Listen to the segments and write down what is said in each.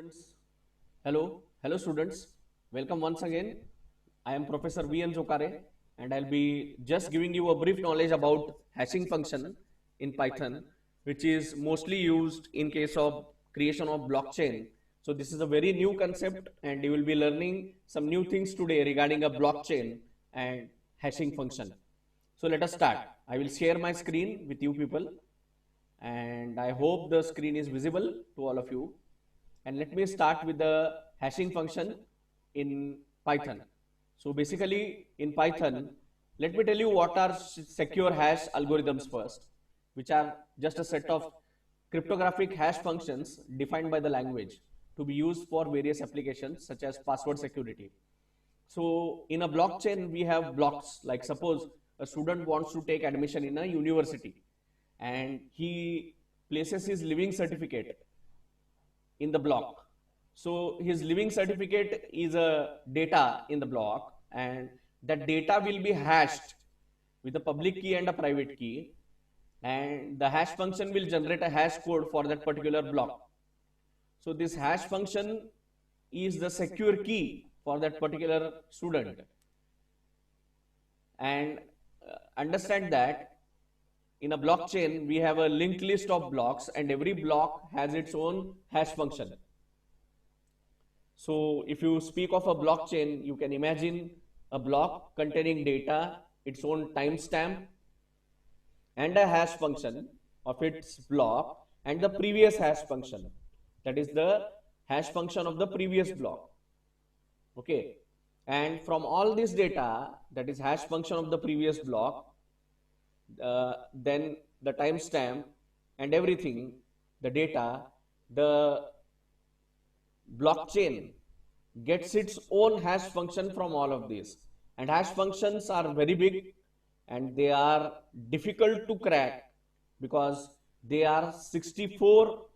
Students. Hello students. Welcome once again. I am Professor V.N. Zokare and I'll be just giving you a brief knowledge about hashing function in Python, which is mostly used in case of creation of blockchain. So this is a very new concept and you will be learning some new things today regarding a blockchain and hashing function. So let us start. I will share my screen with you people and I hope the screen is visible to all of you. And let me start with the hashing function in Python. So basically in Python, let me tell you what are secure hash algorithms first, which are just a set of cryptographic hash functions defined by the language to be used for various applications such as password security. So in a blockchain, we have blocks. Like suppose a student wants to take admission in a university and he places his living certificate in the block. So his living certificate is a data in the block and that data will be hashed with a public key and a private key, and the hash function will generate a hash code for that particular block. So this hash function is the secure key for that particular student. And understand that in a blockchain, we have a linked list of blocks and every block has its own hash function. So if you speak of a blockchain, you can imagine a block containing data, its own timestamp, and a hash function of its block and the previous hash function. That is the hash function of the previous block. Okay. And from all this data, that is hash function of the previous block, then the timestamp and everything, the data, the blockchain gets its own hash function from all of these. And hash functions are very big and they are difficult to crack because they are 64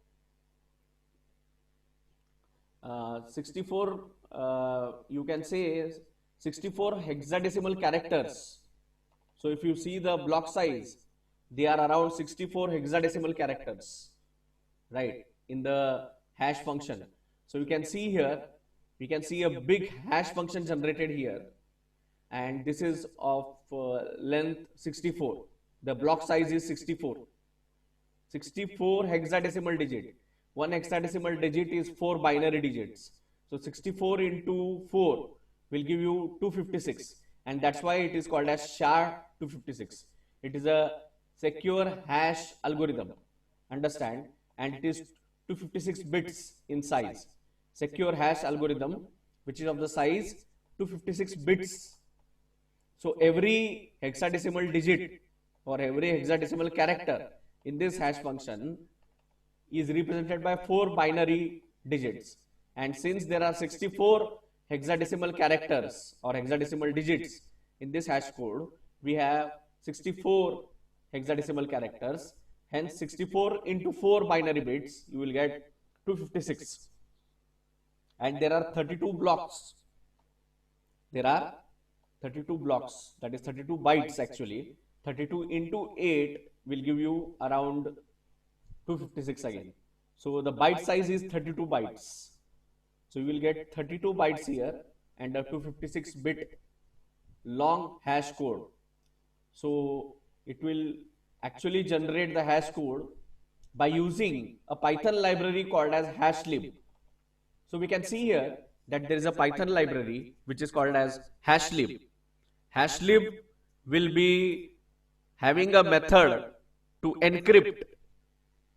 you can say 64 hexadecimal characters. So if you see the block size, they are around 64 hexadecimal characters, right, in the hash function. So you can see here, we can see a big hash function generated here, and this is of length 64. The block size is 64. 64 hexadecimal digit. One hexadecimal digit is 4 binary digits. So 64 into 4 will give you 256, and that's why it is called as SHA-256. It is a secure hash algorithm, understand, and it is 256 bits in size. Secure hash algorithm which is of the size 256 bits. So every hexadecimal digit or every hexadecimal character in this hash function is represented by 4 binary digits, and since there are 64 hexadecimal characters or hexadecimal digits in this hash code, we have 64 hexadecimal characters, hence 64 into 4 binary bits, you will get 256. And there are 32 blocks. There are 32 blocks, that is 32 bytes actually. 32 into 8 will give you around 256 again. So the byte size is 32 bytes. So you will get 32 bytes here and a 256 bit long hash code. So it will actually generate the hash code by using a Python library called as hashlib. So we can see here that there is a Python library which is called as hashlib. Hashlib will be having a method to encrypt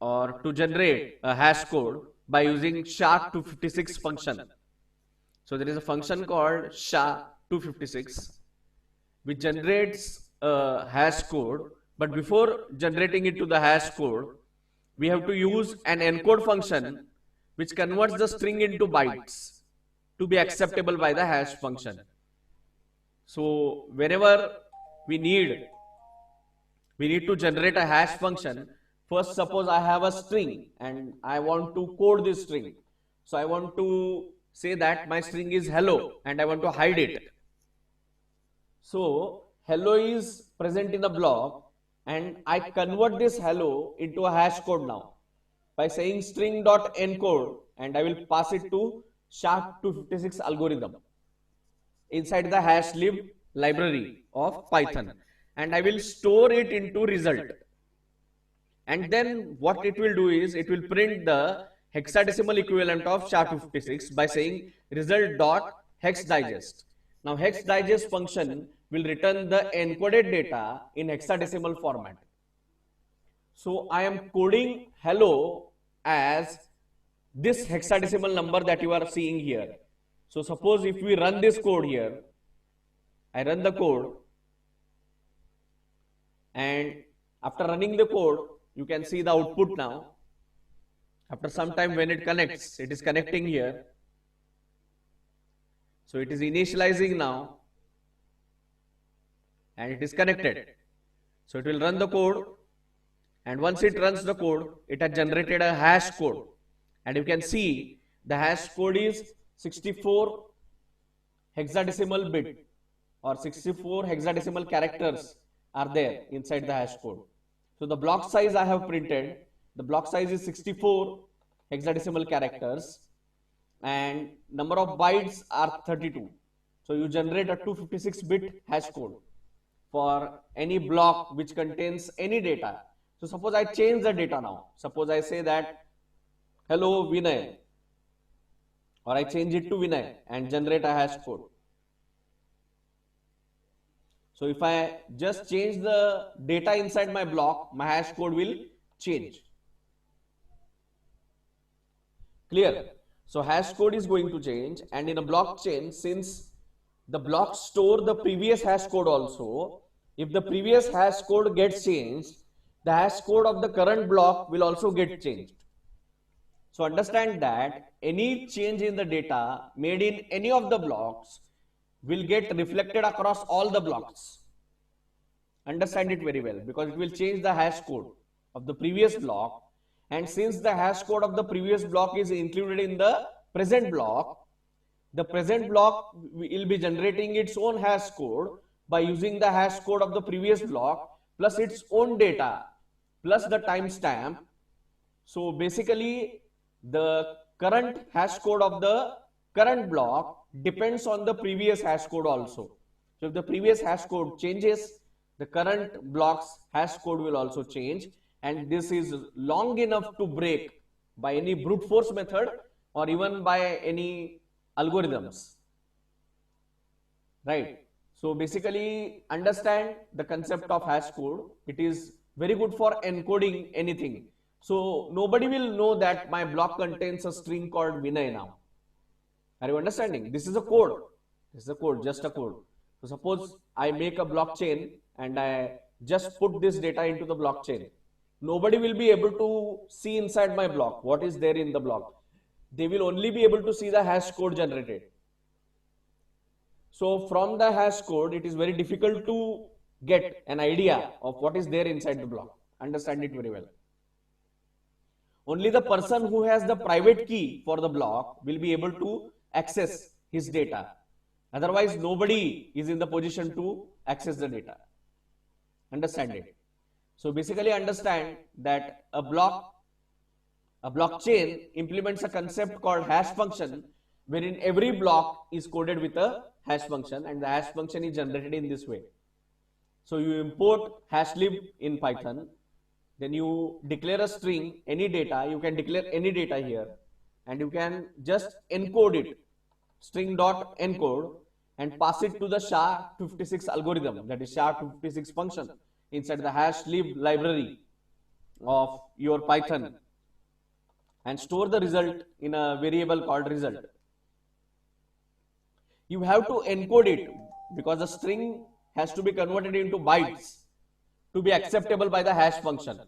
or to generate a hash code by using SHA-256 function. So there is a function called SHA-256 which generates a hash code, but before generating it to the hash code, we have to use an encode function which converts the string into bytes to be acceptable by the hash function. So whenever we need to generate a hash function, first suppose I have a string and I want to code this string. So I want to say that my string is hello and I want to hide it. So hello is present in a block and I convert this hello into a hash code now by saying string.encode and I will pass it to SHA-256 algorithm inside the hash lib library of Python, and I will store it into result. And then what it will do is it will print the hexadecimal equivalent of SHA-256 by saying result dot hex digest. Now hex digest function will return the encoded data in hexadecimal format. So I am coding hello as this hexadecimal number that you are seeing here. So suppose if we run this code here, I run the code, and after running the code, you can see the output now. After some time when it connects, it is connecting here. So it is initializing now, and it is connected. So it will run the code, and once it runs the code, it has generated a hash code. And you can see the hash code is 64 hexadecimal bit or 64 hexadecimal characters are there inside the hash code. So the block size I have printed, the block size is 64 hexadecimal characters, and number of bytes are 32. So you generate a 256-bit hash code for any block which contains any data. So suppose I change the data now. Suppose I say that hello Vinay, or I change it to Vinay and generate a hash code. So if I just change the data inside my block, my hash code will change. Clear? So hash code is going to change, and in a blockchain, since the blocks store the previous hash code also, if the previous hash code gets changed, the hash code of the current block will also get changed. So understand that any change in the data made in any of the blocks will get reflected across all the blocks. Understand it very well, because it will change the hash code of the previous block, and since the hash code of the previous block is included in the present block, the present block will be generating its own hash code by using the hash code of the previous block plus its own data plus the timestamp. So basically the current hash code of the current block depends on the previous hash code also. So if the previous hash code changes, the current block's hash code will also change, and this is long enough to break by any brute force method or even by any algorithms, right? So basically understand the concept of hash code. It is very good for encoding anything. So nobody will know that my block contains a string called Vinay now. Are you understanding? This is a code. This is a code, just a code. So suppose I make a blockchain and I just put this data into the blockchain. Nobody will be able to see inside my block what is there in the block. They will only be able to see the hash code generated. So from the hash code, it is very difficult to get an idea of what is there inside the block. Understand it very well. Only the person who has the private key for the block will be able to access his data. Otherwise, nobody is in the position to access the data. Understand it. So basically understand that a blockchain implements a concept called hash function, wherein every block is coded with a hash function, and the hash function is generated in this way. So you import hashlib in Python, then you declare a string, any data, you can declare any data here, and you can just encode it, string.encode, and pass it to the SHA-256 algorithm, that is SHA-256 function, inside the hash lib library of your Python, and store the result in a variable called result. You have to encode it because the string has to be converted into bytes to be acceptable by the hash function.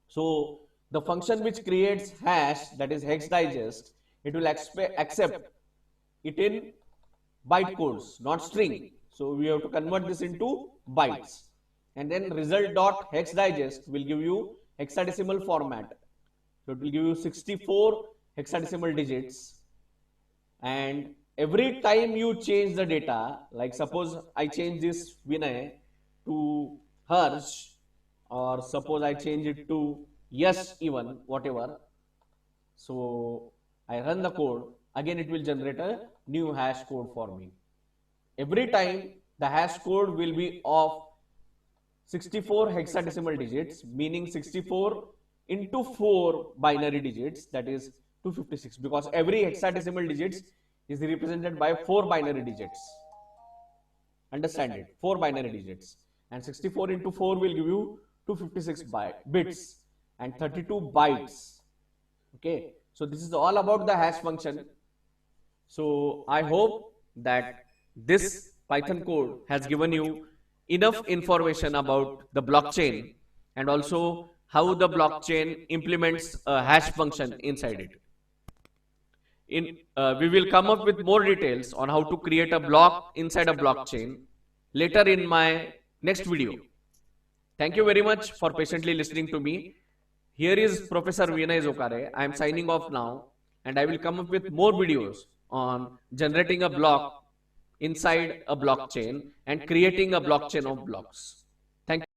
So the function which creates hash, that is hex digest, it will accept it in byte codes, not string. So we have to convert this into bytes, and then result dot hex digest will give you hexadecimal format. So it will give you 64 hexadecimal digits, and every time you change the data, like suppose I change this Vinay to Harsh, or suppose I change it to Yash, even whatever, So I run the code, again it will generate a new hash code for me. Every time the hash code will be of 64 hexadecimal digits, meaning 64 into 4 binary digits, that is 256, because every hexadecimal digits is represented by 4 binary digits. Understand it, 4 binary digits, and 64 into 4 will give you 256 bits and 32 bytes. Okay, so this is all about the hash function. So I hope that this Python code has given you enough information about the blockchain and also how the blockchain implements a hash function inside it. We will come up with more details on how to create a block inside a blockchain later in my next video. Thank you very much for patiently listening to me. Here is Professor Vinay Zokare. I am signing off now, and I will come up with more videos on generating a block inside a blockchain and creating a blockchain of blocks. Thank you.